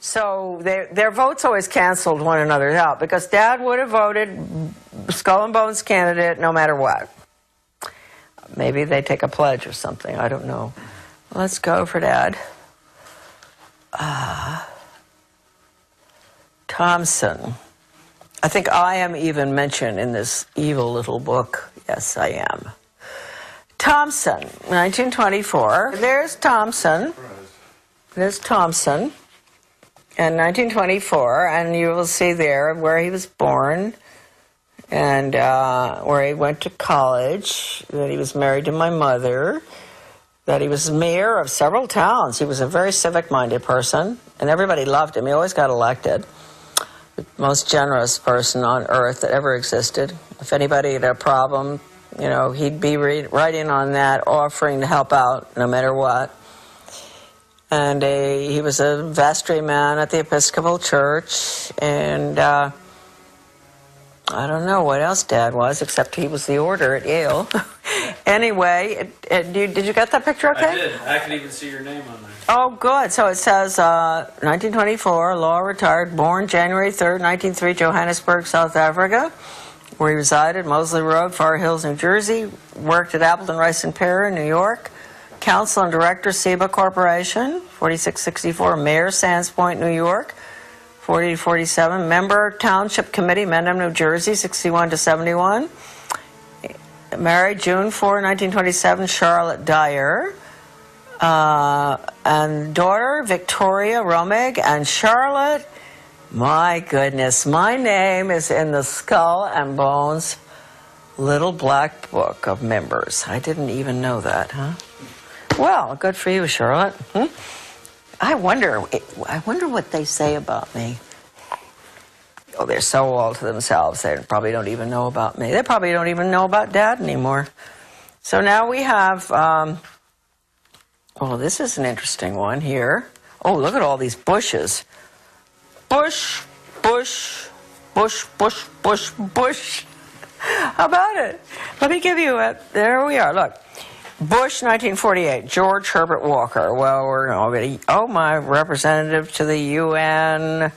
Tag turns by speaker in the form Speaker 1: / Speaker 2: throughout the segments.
Speaker 1: So their votes always canceled one another out because Dad would have voted Skull and Bones candidate no matter what. Maybe they take a pledge or something. I don't know. Let's go for Dad. Thompson. I think I am even mentioned in this evil little book. Yes, I am. Thompson, 1924. There's Thompson. There's Thompson. In 1924, and you will see there where he was born and where he went to college, that he was married to my mother, that he was mayor of several towns. He was a very civic-minded person, and everybody loved him. He always got elected. The most generous person on earth that ever existed. If anybody had a problem, you know, he'd be right in on that, offering to help out no matter what. And he was a vestry man at the Episcopal Church, and I don't know what else Dad was, except he was the order at Yale. Anyway, did you get that picture okay?
Speaker 2: I did. I could even see your name on there.
Speaker 1: Oh, good. So it says 1924, law retired, born January 3rd, 1903, Johannesburg, South Africa, where he resided, Moseley Road, Far Hills, New Jersey, worked at Appleton, Rice and Perry, New York, Council and Director, SEBA Corporation, 4664, Mayor, Sands Point, New York, 40-47, Member, Township Committee, Mendham, New Jersey, 61 to 71. Married June 4, 1927, Charlotte Dyer. And daughter, Victoria Romig. And Charlotte, my goodness, my name is in the Skull and Bones little black book of members. I didn't even know that, huh? Well, good for you, Charlotte. I wonder what they say about me. Oh, they're so all to themselves. They probably don't even know about me. They probably don't even know about Dad anymore. So now we have, oh, this is an interesting one here. Oh, look at all these bushes. Bush, bush, bush, bush, bush, bush. How about it? Let me give you a, there we are, look. Bush, 1948, George Herbert Walker. Well, we're already, oh, my representative to the UN,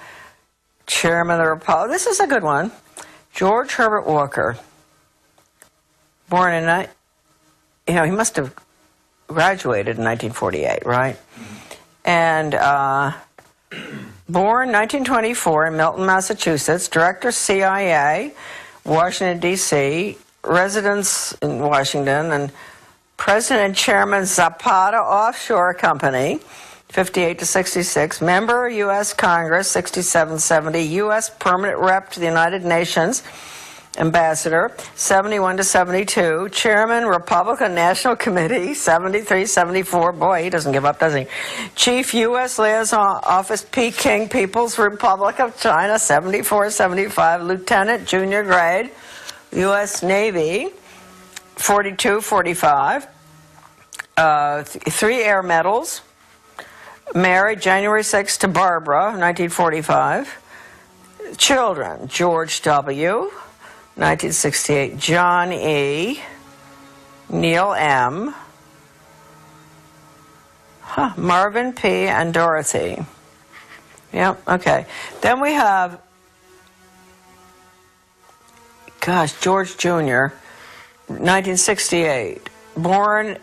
Speaker 1: chairman of the Republic. This is a good one. George Herbert Walker, born in, he must have graduated in 1948, right? And born 1924 in Milton, Massachusetts, director CIA, Washington, D.C., residence in Washington, and President and Chairman Zapata Offshore Company, 58 to 66. Member U.S. Congress, 67-70. U.S. Permanent Rep to the United Nations, Ambassador, 71 to 72. Chairman, Republican National Committee, 73-74. Boy, he doesn't give up, does he? Chief U.S. Liaison Office, Peking People's Republic of China, 74-75. Lieutenant, junior grade, U.S. Navy, 42-45, 3 air medals, married January 6th to Barbara, 1945. Children, George W., 1968, John E., Neil M., Marvin P., and Dorothy. Yep, okay. Then we have, gosh, George Jr., 1968, born,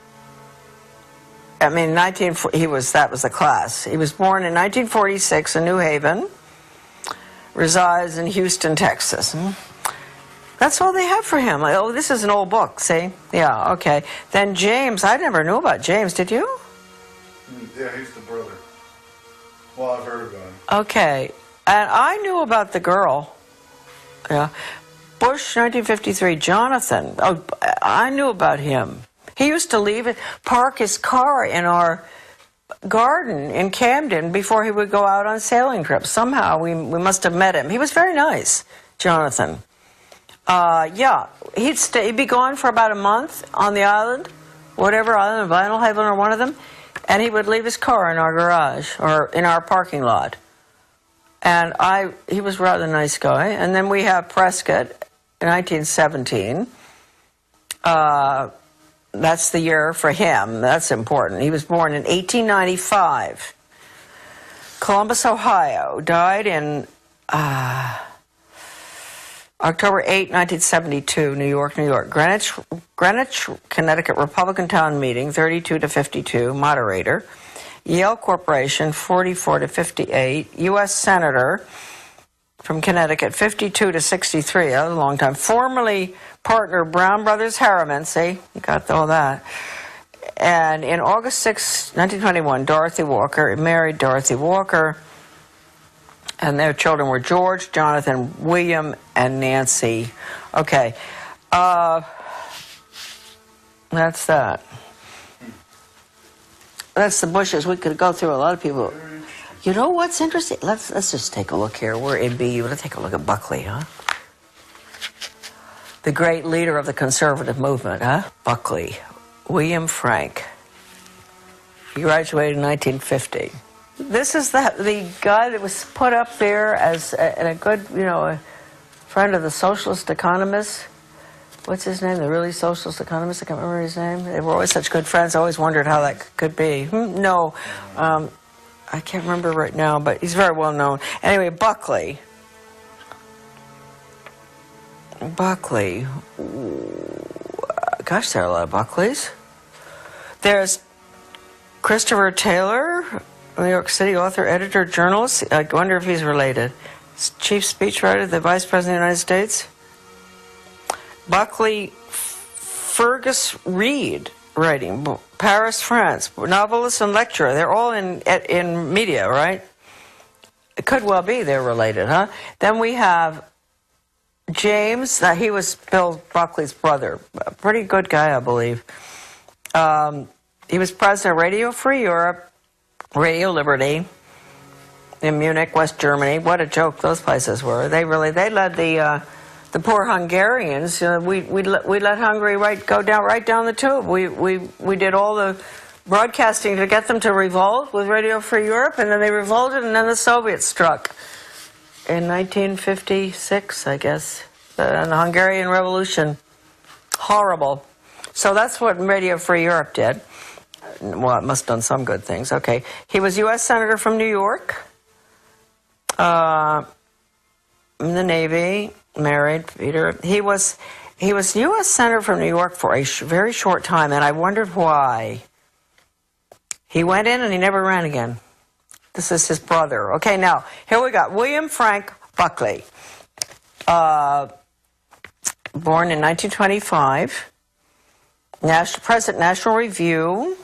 Speaker 1: that was a class. He was born in 1946 in New Haven, resides in Houston, Texas. That's all they have for him. Oh, this is an old book, see? Yeah, okay. Then James, I never knew about James, did you?
Speaker 3: Yeah, he's the brother. Well, I've heard about him.
Speaker 1: Okay, and I knew about the girl. Yeah. Bush, 1953, Jonathan. Oh, I knew about him. He used to park his car in our garden in Camden before he would go out on sailing trips. Somehow we must have met him. He was very nice, Jonathan. Yeah, he'd be gone for about a month on the island, whatever island, Vinalhaven or one of them, and he would leave his car in our garage or in our parking lot. And he was a rather nice guy. And then we have Prescott, 1917. That's the year for him. That's important. He was born in 1895. Columbus, Ohio. Died in October 8, 1972, New York, New York. Greenwich, Connecticut Republican Town Meeting, 32 to 52, moderator. Yale Corporation, 44 to 58. U.S. Senator from Connecticut, 52 to 63, that was a long time. Formerly partner Brown Brothers Harriman, see, you got all that. And in August 6, 1921, Dorothy Walker, married Dorothy Walker, and their children were George, Jonathan, William, and Nancy. Okay. That's that. That's the Bushes. We could go through a lot of people. You know what's interesting? Let's just take a look here. We're in BU. Let's take a look at Buckley, huh? The great leader of the conservative movement, huh? Buckley. William Frank. He graduated in 1950. This is the guy that was put up there as a good, a friend of the socialist economists. What's his name? The really socialist economist? I can't remember his name. They were always such good friends. I always wondered how that could be. No, I can't remember right now, but he's very well known. Anyway, Buckley. Buckley. Gosh, there are a lot of Buckleys. There's Christopher Taylor, New York City author, editor, journalist. I wonder if he's related. Chief speechwriter, the Vice President of the United States. Buckley Fergus Reed, writing, Paris, France, novelist and lecturer. They're all in media, right? It could well be they're related, huh? Then we have James, he was Bill Buckley's brother. A pretty good guy, I believe. He was president of Radio Free Europe, Radio Liberty, in Munich, West Germany. What a joke those places were. They led the poor Hungarians. We let Hungary go right down the tube. We did all the broadcasting to get them to revolt with Radio Free Europe, and then they revolted, and then the Soviets struck in 1956, I guess, the Hungarian Revolution. Horrible. So that's what Radio Free Europe did. Well, it must have done some good things. Okay. He was U.S. Senator from New York, in the Navy, married, Peter. He was U.S. Senator from New York for a very short time, and I wondered why. He went in and he never ran again. This is his brother. Okay, now, here we got William Frank Buckley, born in 1925, President National Review.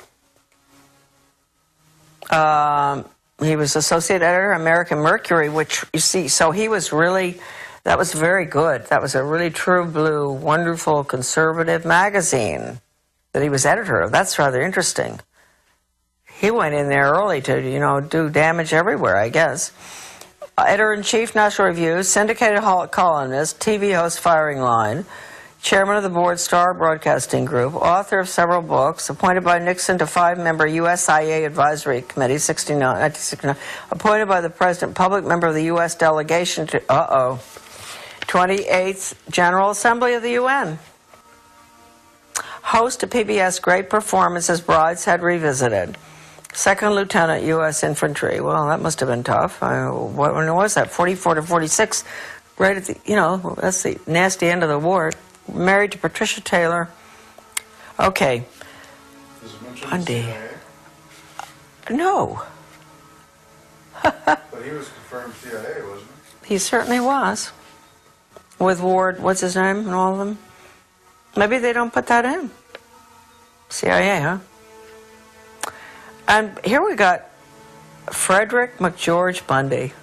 Speaker 1: He was associate editor, American Mercury, which, you see, so he was really, that was very good. That was a really true blue, wonderful, conservative magazine that he was editor of. That's rather interesting. He went in there early to, do damage everywhere, I guess. Editor-in-chief, National Review, syndicated columnist, TV host, Firing Line, chairman of the board, Star Broadcasting Group, author of several books, appointed by Nixon to 5-member USIA Advisory Committee, 1969, appointed by the President, public member of the U.S. delegation to, 28th General Assembly of the UN. Host of PBS Great Performances, Brideshead Revisited. Second Lieutenant, U.S. Infantry. Well, that must have been tough. When was that? 44 to 46. Right at the, that's the nasty end of the war. Married to Patricia Taylor. Okay.
Speaker 3: Was it mentioned
Speaker 1: Bundy.
Speaker 3: CIA?
Speaker 1: No.
Speaker 3: But he was confirmed CIA, wasn't he?
Speaker 1: He certainly was. With Ward, what's his name, and all of them? Maybe they don't put that in. CIA, huh? And here we got Frederick McGeorge Bundy,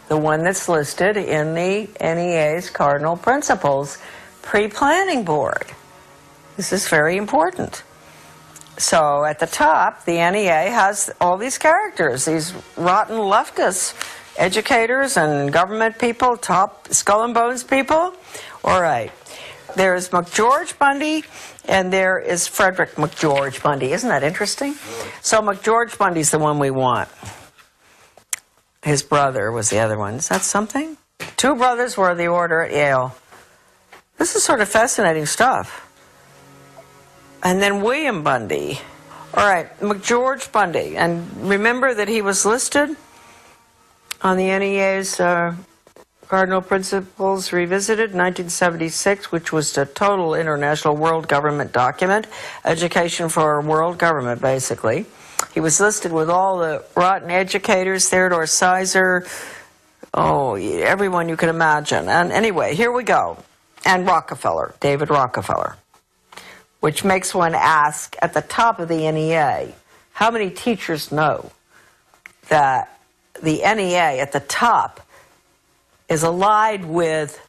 Speaker 1: the one that's listed in the NEA's Cardinal Principles Pre-Planning Board. This is very important. So at the top, the NEA has all these characters, these rotten leftists, educators and government people, top skull and bones people. All right. There's McGeorge Bundy, and there is Frederick McGeorge Bundy. Isn't that interesting? So McGeorge Bundy's the one we want. His brother was the other one. Is that something? Two brothers were the order at Yale. This is sort of fascinating stuff. And then William Bundy. All right, McGeorge Bundy. And remember that he was listed on the NEA's Cardinal Principles Revisited, 1976, which was the total international world government document, education for world government, basically. He was listed with all the rotten educators, Theodore Sizer, everyone you could imagine. And anyway, here we go. And Rockefeller, David Rockefeller, which makes one ask at the top of the NEA, how many teachers know that the NEA at the top is allied with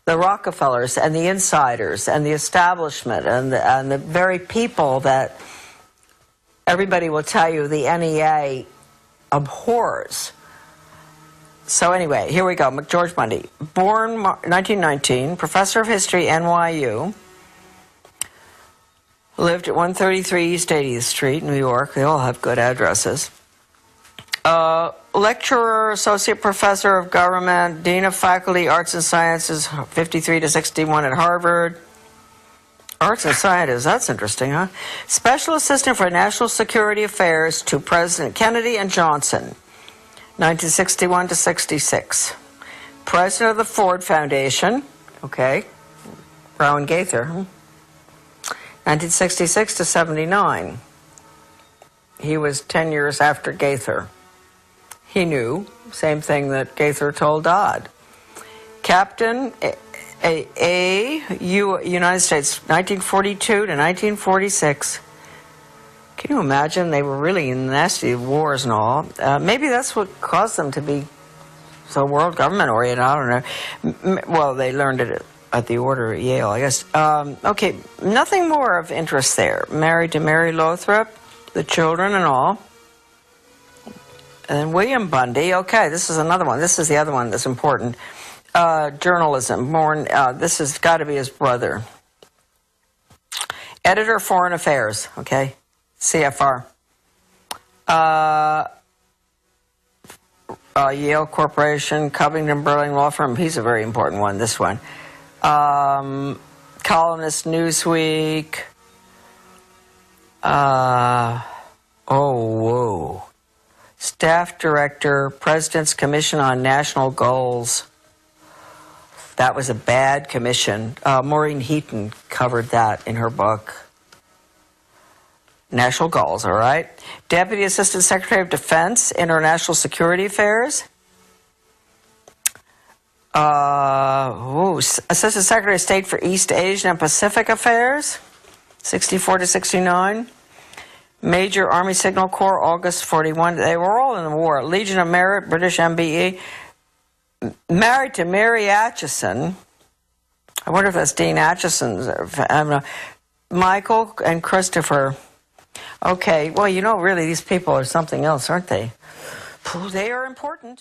Speaker 1: the Rockefellers and the insiders and the establishment and the very people that everybody will tell you the NEA abhors. So anyway, here we go. McGeorge Mundy, born 1919, professor of history, NYU, lived at 133 East 80th Street, New York. They all have good addresses. Lecturer, associate professor of government, dean of faculty, arts and sciences, 53 to 61 at Harvard. Arts and sciences, that's interesting, huh? Special assistant for national security affairs to President Kennedy and Johnson, 1961 to 66. President of the Ford Foundation, okay, Rowan Gaither, 1966 to 79. He was 10 years after Gaither. He knew, same thing that Gaither told Dodd. Captain United States, 1942 to 1946. Can you imagine? They were really in nasty wars and all. Maybe that's what caused them to be so world government oriented. I don't know. Well, they learned it at the order at Yale, I guess. Okay, nothing more of interest there. Married to Mary Lothrop, the children and all. And William Bundy, okay, this is another one. This is the other one that's important. Journalism, born, this has got to be his brother. Editor, Foreign Affairs, okay, CFR. Yale Corporation, Covington Burling Law Firm, he's a very important one, this one. Columnist, Newsweek. Whoa. Staff Director, President's Commission on National Goals. That was a bad commission. Maureen Heaton covered that in her book. National Goals, all right. Deputy Assistant Secretary of Defense, International Security Affairs. Assistant Secretary of State for East Asian and Pacific Affairs, 64 to 69. Major Army Signal Corps, August 41. They were all in the war. Legion of Merit, British MBE. Married to Mary Atchison. I wonder if that's Dean Atchison's. I don't know. Michael and Christopher. Okay, well, you know, really, these people are something else, aren't they? They are important.